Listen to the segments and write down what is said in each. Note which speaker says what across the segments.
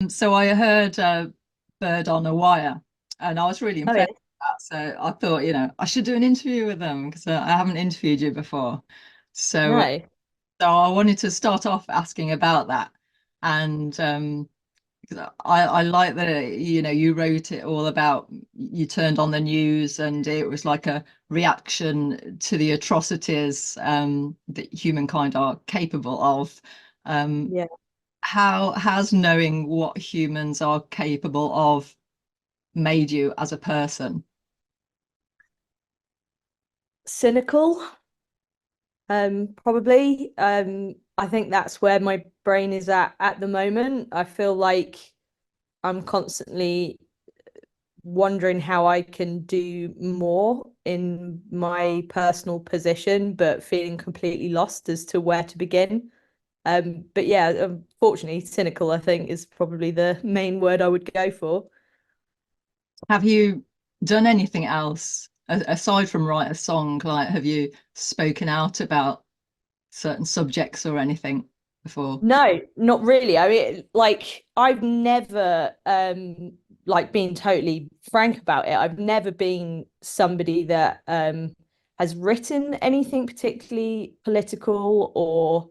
Speaker 1: So I heard Bird on a Wire, and I was really
Speaker 2: Oh yeah.
Speaker 1: impressed with that. So I thought, I should do an interview with them because I haven't interviewed you before. So,
Speaker 2: No.
Speaker 1: so I wanted to start off asking about that, and 'cause I like that you wrote it all about you turned on the news and it was like a reaction to the atrocities that humankind are capable of. Um,
Speaker 2: Yeah.
Speaker 1: how has knowing what humans are capable of made you as a person?
Speaker 2: Cynical, probably. I think that's where my brain is at the moment. I feel like I'm constantly wondering how I can do more in my personal position, but feeling completely lost as to where to begin. But yeah, unfortunately, cynical, I think, is probably the main word I would go for.
Speaker 1: Have you done anything else aside from write a song? Like, have you spoken out about certain subjects or anything before?
Speaker 2: No, not really. I mean, like I've never like being totally frank about it. I've never been somebody that has written anything particularly political or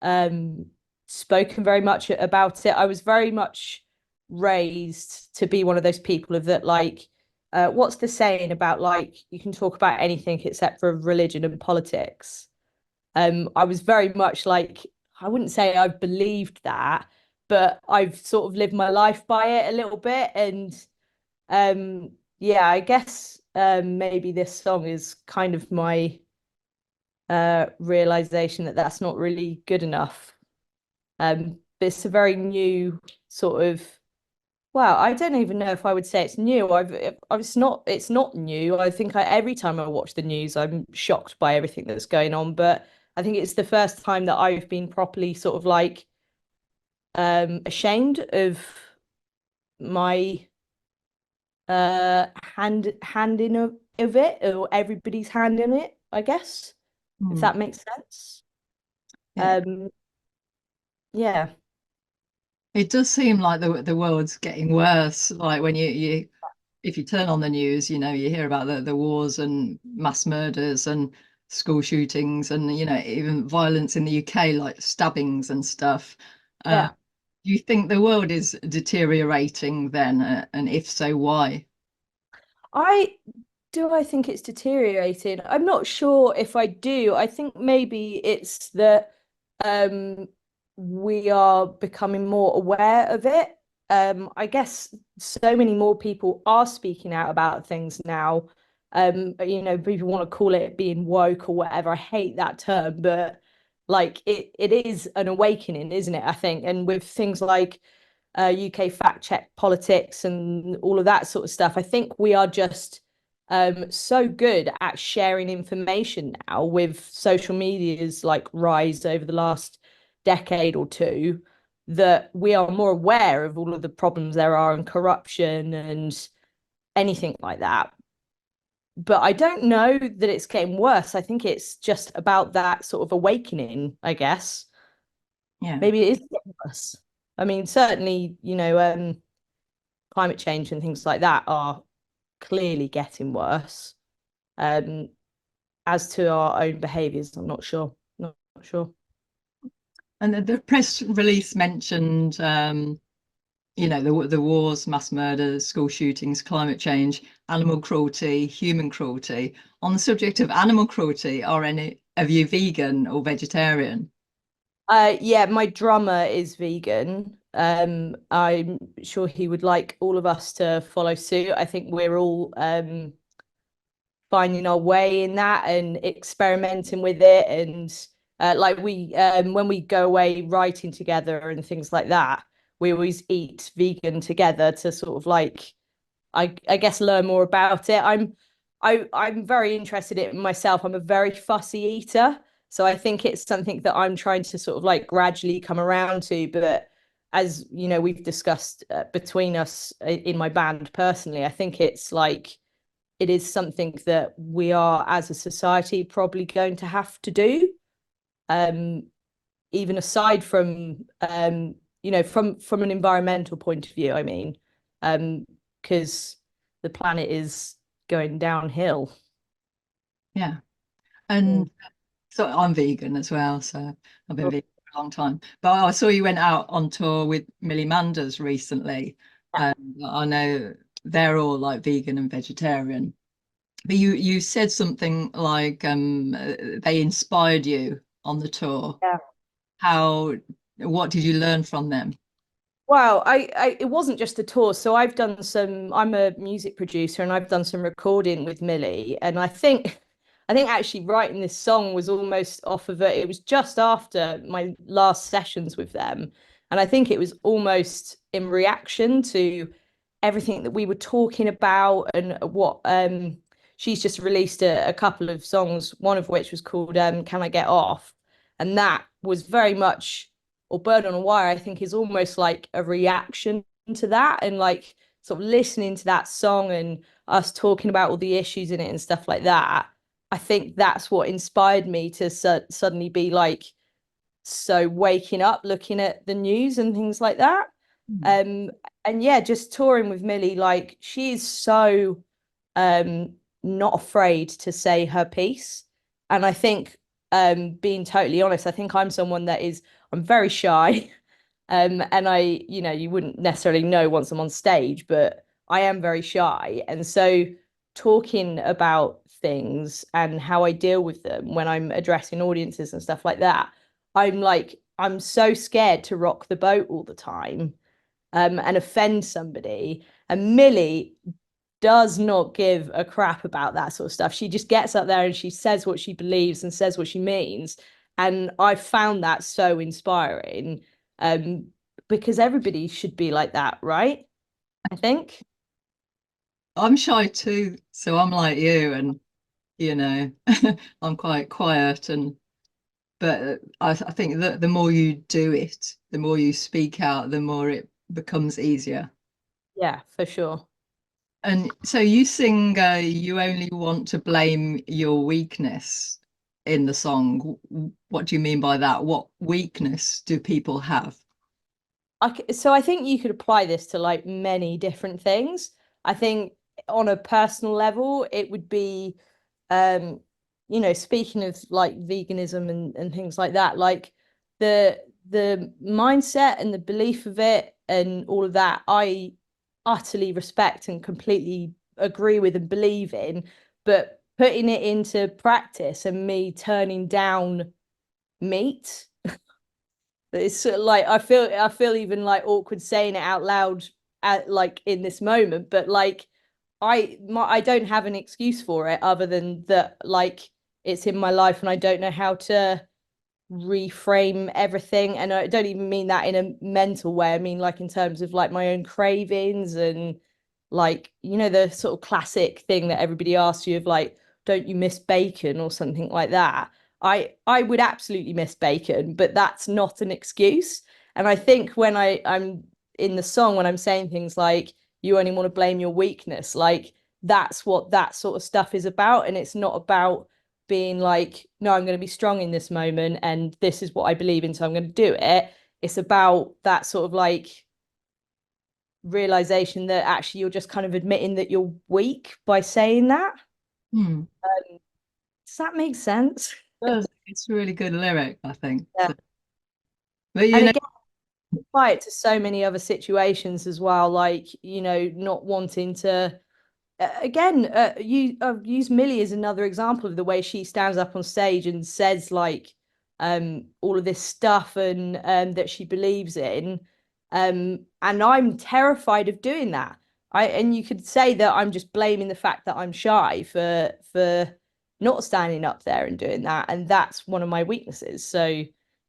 Speaker 2: um spoken very much about it. I was very much raised to be one of those people of that like what's the saying about like you can talk about anything except for religion and politics. I was very much like, I wouldn't say I've believed that, but I've sort of lived my life by it a little bit. And yeah, I guess maybe this song is kind of my realization that that's not really good enough. But it's a very new sort of, well, I don't even know if I would say it's new. It's not new. I think every time I watch the news, I'm shocked by everything that's going on. But I think it's the first time that I've been properly sort of like ashamed of my hand in of it or everybody's hand in it, I guess, if
Speaker 1: Hmm.
Speaker 2: that makes sense.
Speaker 1: Yeah,
Speaker 2: Um, yeah,
Speaker 1: it does seem like the world's getting worse. Like when you if you turn on the news, you hear about the wars and mass murders and school shootings and even violence in the UK, like stabbings and stuff. Uh,
Speaker 2: yeah.
Speaker 1: do you think the world is deteriorating then? And if so, why?
Speaker 2: I I think it's deteriorating? I'm not sure if I do. I think maybe it's that um we are becoming more aware of it. I guess so many more people are speaking out about things now. People want to call it being woke or whatever. I hate that term, but like it is an awakening, isn't it? I think, and with things like UK fact check politics and all of that sort of stuff. I think we are just so good at sharing information now with social media's like rise over the last decade or two that we are more aware of all of the problems there are and corruption and anything like that. But I don't know that it's getting worse. I think it's just about that sort of awakening, I guess.
Speaker 1: Yeah.
Speaker 2: Maybe it is getting worse. I mean, certainly, climate change and things like that are clearly getting worse. Um, as to our own behaviours, I'm not sure. Not sure.
Speaker 1: And the press release mentioned, the wars, mass murder, school shootings, climate change, animal cruelty, human cruelty. On the subject of animal cruelty, are any of you vegan or vegetarian?
Speaker 2: Yeah, my drummer is vegan. I'm sure he would like all of us to follow suit. I think we're all finding our way in that and experimenting with it. And like we, when we go away writing together and things like that, we always eat vegan together to sort of like, I guess, learn more about it. I'm very interested in it myself. I'm a very fussy eater. So I think it's something that I'm trying to sort of like gradually come around to. But as you know, we've discussed between us in my band personally, I think it's like it is something that we are as a society probably going to have to do. Um, Even aside from you know, from an environmental point of view, I mean, because the planet is going downhill.
Speaker 1: Yeah.
Speaker 2: Mm.
Speaker 1: And so I'm vegan as well, so I've been
Speaker 2: Oh,
Speaker 1: vegan for a long time. But I saw you went out on tour with Millie Manders recently,
Speaker 2: yeah.
Speaker 1: and I know they're all like vegan and vegetarian. But you said something like they inspired you on the tour.
Speaker 2: Yeah.
Speaker 1: How what did you learn from them?
Speaker 2: Well, it wasn't just a tour. So I'm a music producer and I've done some recording with Millie. And I think actually writing this song was almost off of it. It was just after my last sessions with them. And I think it was almost in reaction to everything that we were talking about and what she's just released a couple of songs, one of which was called Can I Get Off? And that was very much, or Bird on a Wire, I think is almost like a reaction to that, and like sort of listening to that song and us talking about all the issues in it and stuff like that. I think that's what inspired me to suddenly be like, so waking up, looking at the news and things like that.
Speaker 1: Hmm.
Speaker 2: Um, and yeah, just touring with Millie, like she's so not afraid to say her piece. And I think, being totally honest, I think I'm very shy. And you wouldn't necessarily know once I'm on stage, but I am very shy. And so talking about things and how I deal with them when I'm addressing audiences and stuff like that, I'm so scared to rock the boat all the time, and offend somebody. And Millie does not give a crap about that sort of stuff. She just gets up there and she says what she believes and says what she means. And I found that so inspiring, um, because everybody should be like that, right? I think.
Speaker 1: I'm shy too, so I'm like you, and you know, I'm quite quiet and but I think that the more you do it, the more you speak out, the more it becomes easier.
Speaker 2: Yeah, for sure.
Speaker 1: And so you sing, you only want to blame your weakness in the song. What do you mean by that? What weakness do people have?
Speaker 2: So I think you could apply this to like many different things. I think on a personal level, it would be, um, speaking of like veganism and things like that, like the mindset and the belief of it and all of that, I utterly respect and completely agree with and believe in. But putting it into practice and me turning down meat, it's sort of like I feel even like awkward saying it out loud at like in this moment, but like I don't have an excuse for it other than that, like it's in my life and I don't know how to reframe everything. And I don't even mean that in a mental way. I mean like in terms of like my own cravings and like, the sort of classic thing that everybody asks you of like, don't you miss bacon or something like that? I would absolutely miss bacon, but that's not an excuse. And I think when I'm in the song, when I'm saying things like, you only want to blame your weakness, like that's what that sort of stuff is about. And it's not about being like, no, I'm going to be strong in this moment and this is what I believe in, so I'm going to do it. It's about that sort of like realization that actually you're just kind of admitting that you're weak by saying that.
Speaker 1: Hmm.
Speaker 2: Does that make sense?
Speaker 1: It's a really good lyric, I think.
Speaker 2: Yeah.
Speaker 1: So, but
Speaker 2: And again, apply it to so many other situations as well, like, not wanting to, again, use Millie as another example of the way she stands up on stage and says like, all of this stuff and that she believes in, and I'm terrified of doing that. And you could say that I'm just blaming the fact that I'm shy for not standing up there and doing that, and that's one of my weaknesses. So,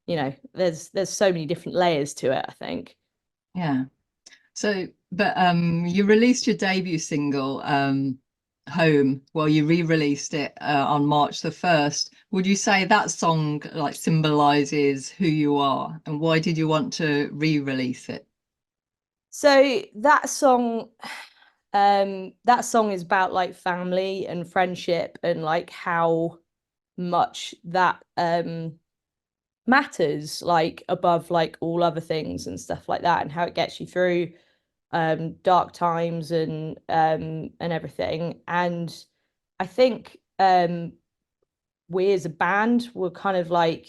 Speaker 2: there's so many different layers to it, I think.
Speaker 1: yeah. So, but you released your debut single, Home. Well, you re-released it on March the 1st. Would you say that song like symbolizes who you are, and why did you want to re-release it?
Speaker 2: So that song is about like family and friendship and like how much that matters, like above like all other things and stuff like that, and how it gets you through dark times and everything. And I think we as a band were kind of like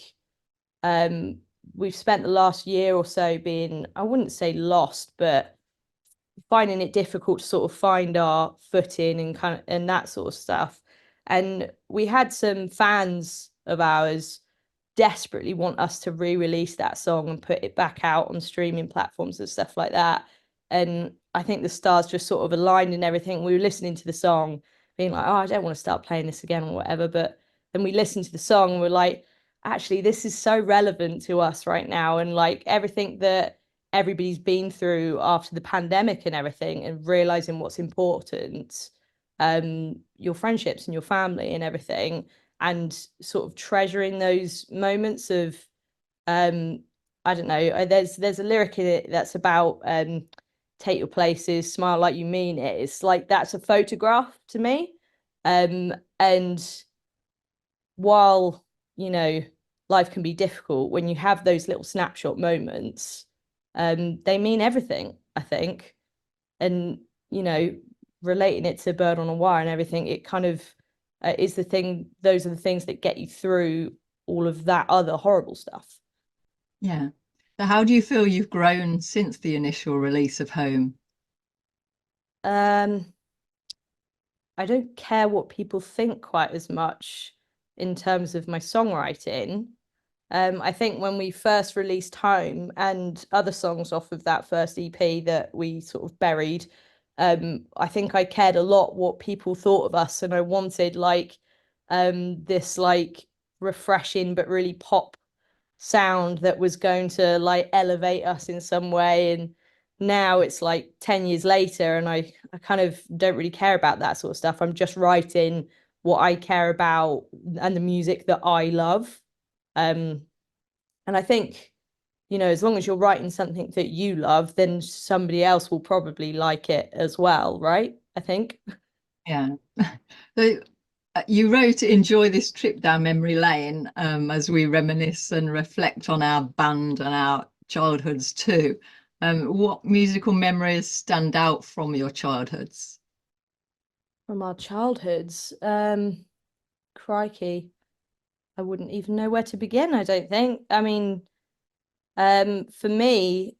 Speaker 2: um we've spent the last year or so being, I wouldn't say lost, but finding it difficult to sort of find our footing and kind of and that sort of stuff. And we had some fans of ours desperately want us to re-release that song and put it back out on streaming platforms and stuff like that. And I think the stars just sort of aligned and everything. We were listening to the song, being like, "Oh, I don't want to start playing this again or whatever." But then we listened to the song and we're like, "Actually, this is so relevant to us right now." And like everything that everybody's been through after the pandemic and everything, and realizing what's important, your friendships and your family and everything, and sort of treasuring those moments of um I don't know, there's a lyric in it that's about take your places, smile like you mean it. It's like that's a photograph to me. And while, you know, life can be difficult, when you have those little snapshot moments, they mean everything, I think. And, you know, relating it to Bird on a Wire and everything, it kind of is the thing, those are the things that get you through all of that other horrible stuff.
Speaker 1: Yeah. So how do you feel you've grown since the initial release of Home?
Speaker 2: Um, I don't care what people think quite as much in terms of my songwriting. I think when we first released Home and other songs off of that first EP that we sort of buried, I think I cared a lot what people thought of us, and I wanted like this like refreshing but really pop sound that was going to like elevate us in some way. And now it's like 10 years later and I kind of don't really care about that sort of stuff. I'm just writing what I care about and the music that I love. um and I think, you know, as long as you're writing something that you love, then somebody else will probably like it as well, right? I think.
Speaker 1: Yeah. So you wrote enjoy this trip down memory lane as we reminisce and reflect on our band and our childhoods too. What musical memories stand out from your childhoods?
Speaker 2: From our childhoods, crikey, I wouldn't even know where to begin, I don't think. I mean, for me,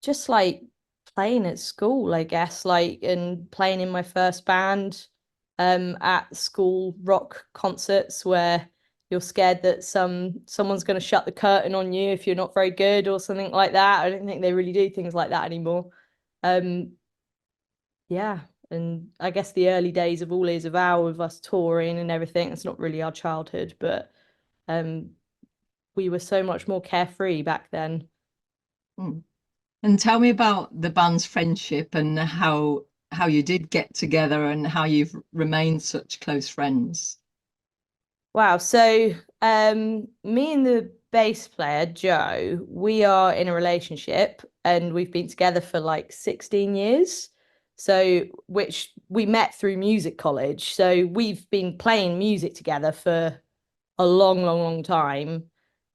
Speaker 2: just like playing at school, I guess, like, and playing in my first band at school rock concerts where you're scared that someone's going to shut the curtain on you if you're not very good or something like that. I don't think they really do things like that anymore. Um, yeah, and I guess the early days of All Ears of Avow with us touring and everything, it's not really our childhood, but um, we were so much more carefree back then.
Speaker 1: Hmm. And tell me about the band's friendship and how you did get together and how you've remained such close friends.
Speaker 2: Wow. So, me and the bass player, Joe, we are in a relationship and we've been together for like 16 years. So, which we met through music college. So, we've been playing music together for a long, long, long time.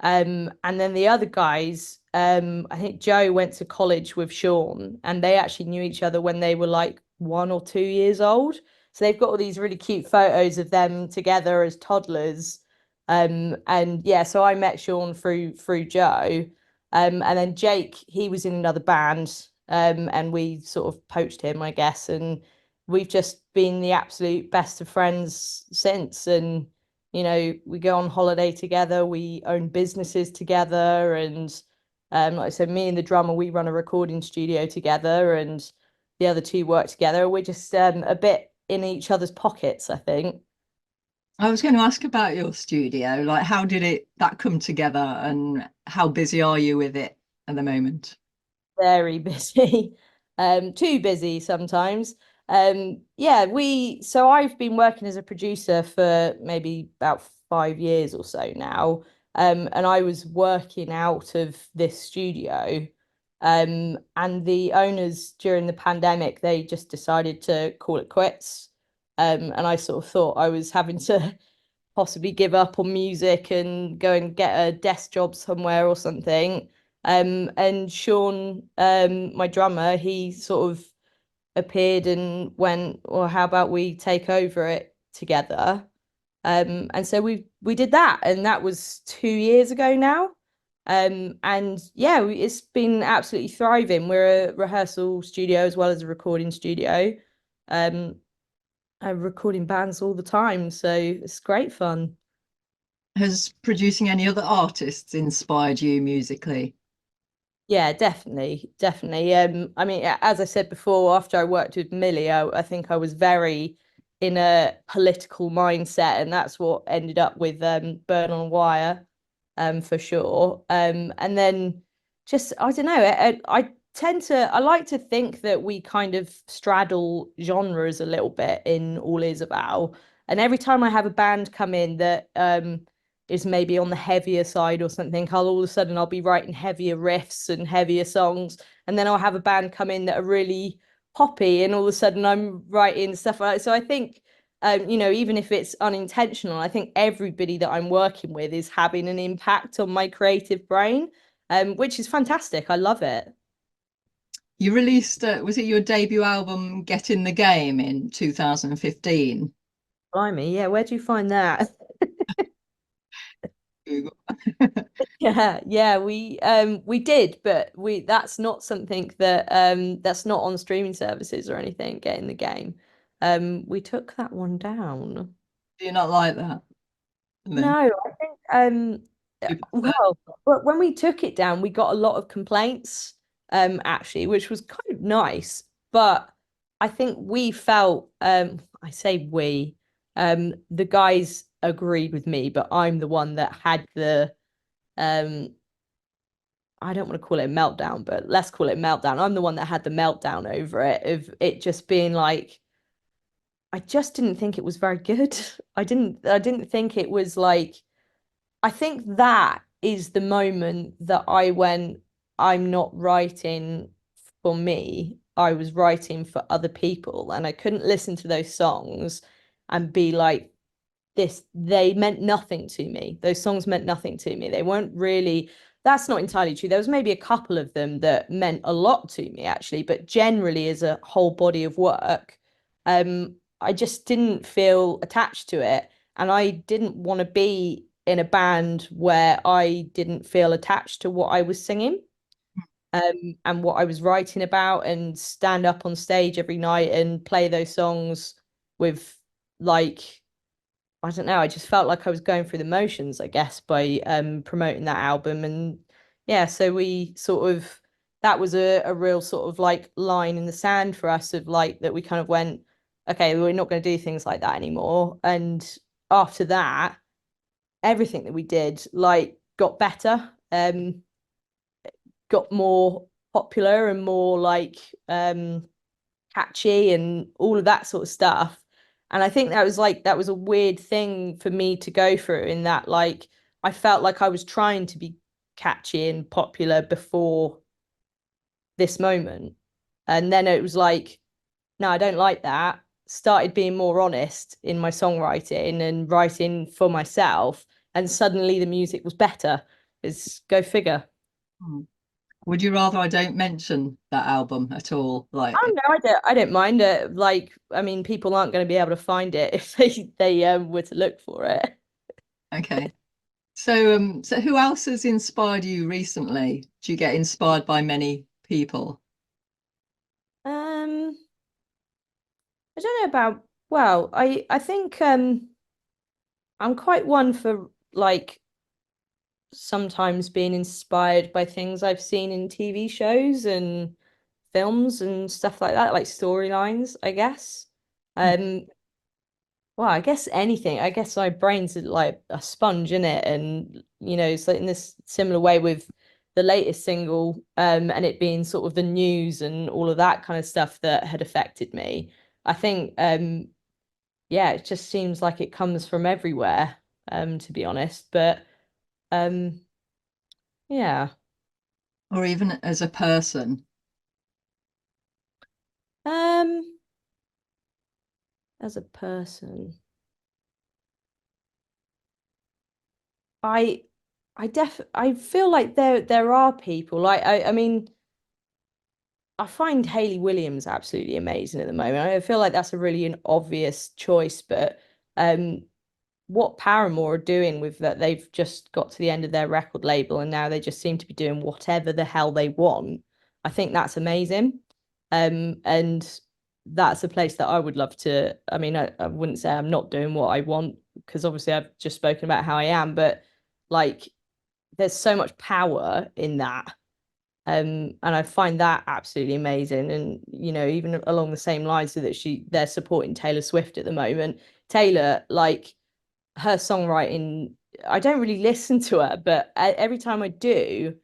Speaker 2: And then the other guys, I think Joe went to college with Sean, and they actually knew each other when they were like 1 or 2 years old. So they've got all these really cute photos of them together as toddlers. And yeah, so I met Sean through Joe. And then Jake, he was in another band, and we sort of poached him, I guess. And we've just been the absolute best of friends since. And you know, we go on holiday together, we own businesses together, and like I said, me and the drummer, we run a recording studio together, and the other two work together. We're just a bit in each other's pockets, I think.
Speaker 1: I was going to ask about your studio, like how did it that come together and how busy are you with it at the moment?
Speaker 2: Very busy, too busy sometimes. Yeah, so I've been working as a producer for maybe about 5 years or so now. And I was working out of this studio. And the owners during the pandemic, they just decided to call it quits. And I sort of thought I was having to possibly give up on music and go and get a desk job somewhere or something. And Sean, my drummer, he sort of appeared and went, well, how about we take over it together? And so we did that, and that was 2 years ago now. And yeah, it's been absolutely thriving. We're a rehearsal studio as well as a recording studio. Um, I'm recording bands all the time, so it's great fun.
Speaker 1: Has producing any other artists inspired you musically?
Speaker 2: Yeah, definitely, definitely. I mean, as I said before, after I worked with Millie, I think I was very in a political mindset, and that's what ended up with Burn on Wire, for sure. And then just I don't know, I like to think that we kind of straddle genres a little bit in All Is About, and every time I have a band come in that is maybe on the heavier side or something, I'll all of a sudden I'll be writing heavier riffs and heavier songs, and then I'll have a band come in that are really poppy, and all of a sudden I'm writing stuff like that. So I think, even if it's unintentional, I think everybody that I'm working with is having an impact on my creative brain, which is fantastic. I love it.
Speaker 1: You released, was it your debut album, Get in the Game, in 2015?
Speaker 2: Blimey, yeah, where do you find that?
Speaker 1: Google.
Speaker 2: Yeah, yeah, we did, but we that's not something that that's not on streaming services or anything, get in the game. We took that one down.
Speaker 1: Do you not like that? No.
Speaker 2: No, I think
Speaker 1: You prefer-
Speaker 2: well, but when we took it down, we got a lot of complaints actually, which was kind of nice. But I think we felt I say we the guys agreed with me, but I'm the one that had the um I don't want to call it a meltdown, but let's call it meltdown. I'm the one that had the meltdown over it, of it just being like, I just didn't think it was very good. I didn't think it was like, I think that is the moment that I went, I'm not writing for me. I was writing for other people, and I couldn't listen to those songs and be like, this they meant nothing to me. Those songs meant nothing to me. They weren't really, that's not entirely true. There was maybe a couple of them that meant a lot to me actually, but generally as a whole body of work, I just didn't feel attached to it, and I didn't want to be in a band where I didn't feel attached to what I was singing, and what I was writing about, and stand up on stage every night and play those songs with, like, I don't know, I just felt like I was going through the motions, I guess, by promoting that album. And yeah, so we sort of, that was a real sort of like line in the sand for us, of like that we kind of went, okay, we're not going to do things like that anymore. And after that, everything that we did like got better, got more popular and more like catchy and all of that sort of stuff. And I think that was a weird thing for me to go through, in that like I felt like I was trying to be catchy and popular before this moment. And then it was like, no, I don't like that. Started being more honest in my songwriting and writing for myself, and suddenly the music was better. It's go figure.
Speaker 1: Hmm. Would you rather I don't mention that album at all?
Speaker 2: Oh
Speaker 1: Like,
Speaker 2: no, I don't mind it. Like, I mean, people aren't going to be able to find it if they were to look for it.
Speaker 1: okay. So who else has inspired you recently? Do you get inspired by many people?
Speaker 2: Um, I don't know about, well, I think I'm quite one for like sometimes being inspired by things I've seen in TV shows and films and stuff like that, like storylines, I guess. Um, Well, I guess anything. I guess my brain's like a sponge in it, and it's like in this similar way with the latest single, and it being sort of the news and all of that kind of stuff that had affected me. I think, yeah, it just seems like it comes from everywhere, to be honest. But um, yeah,
Speaker 1: Or even as a person?
Speaker 2: um, as a person. I I feel like there are people like I mean I find Hayley Williams absolutely amazing at the moment. I feel like that's a really an obvious choice, but um what Paramore are doing with that, they've just got to the end of their record label and now they just seem to be doing whatever the hell they want. I think that's amazing. And that's a place that I would love to. I mean, I wouldn't say I'm not doing what I want because obviously I've just spoken about how I am, but like there's so much power in that. And I find that absolutely amazing. And even along the same lines so that they're supporting Taylor Swift at the moment. Taylor, like her songwriting, I don't really listen to her, but every time I do,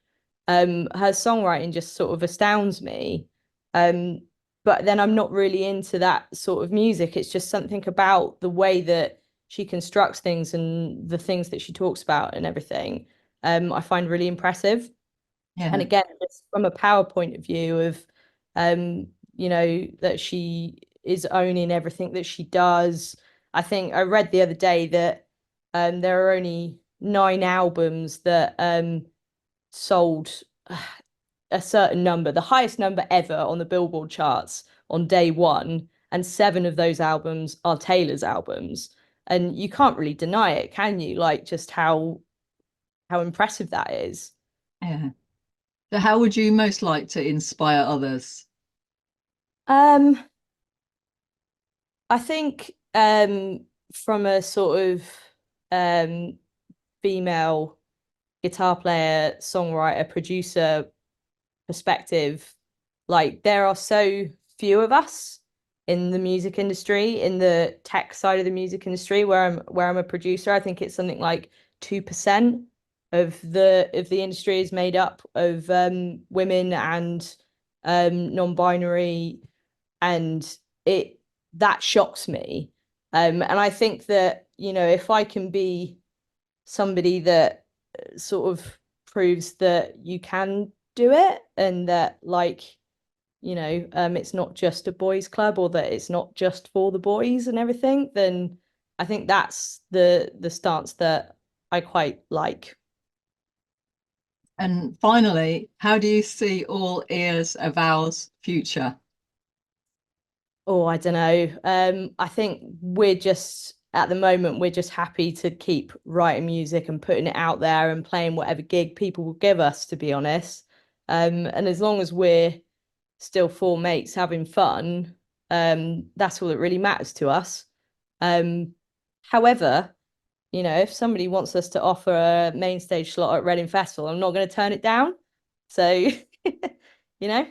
Speaker 2: her songwriting just sort of astounds me. Um, but then I'm not really into that sort of music. It's just something about the way that she constructs things and the things that she talks about and everything. I find really impressive. And
Speaker 1: Yeah,
Speaker 2: again, just from a power point of view of, that she is owning everything that she does. I think I read the other day that there are only 9 albums that sold a certain number, the highest number ever on the Billboard charts on day one, and 7 of those albums are Taylor's albums. And you can't really deny it, can you? Like just how impressive that is.
Speaker 1: yeah. So how would you most like to inspire others?
Speaker 2: Um, I think from a sort of um, female guitar player, songwriter, producer perspective, like there are so few of us in the music industry, in the tech side of the music industry, where I'm a producer. I think it's something like 2% of the industry is made up of women and non-binary, and it that shocks me. And I think that, if I can be somebody that sort of proves that you can do it and that it's not just a boys club or that it's not just for the boys and everything, then I think that's the stance that I quite like.
Speaker 1: And finally, how do you see all ears Avow's future?
Speaker 2: Oh, I don't know. I think we're just at the moment we're just happy to keep writing music and putting it out there and playing whatever gig people will give us, to be honest. And as long as we're still four mates having fun, that's all that really matters to us. Um, however, if somebody wants us to offer a main stage slot at Reading Festival, I'm not going to turn it down. So, you know.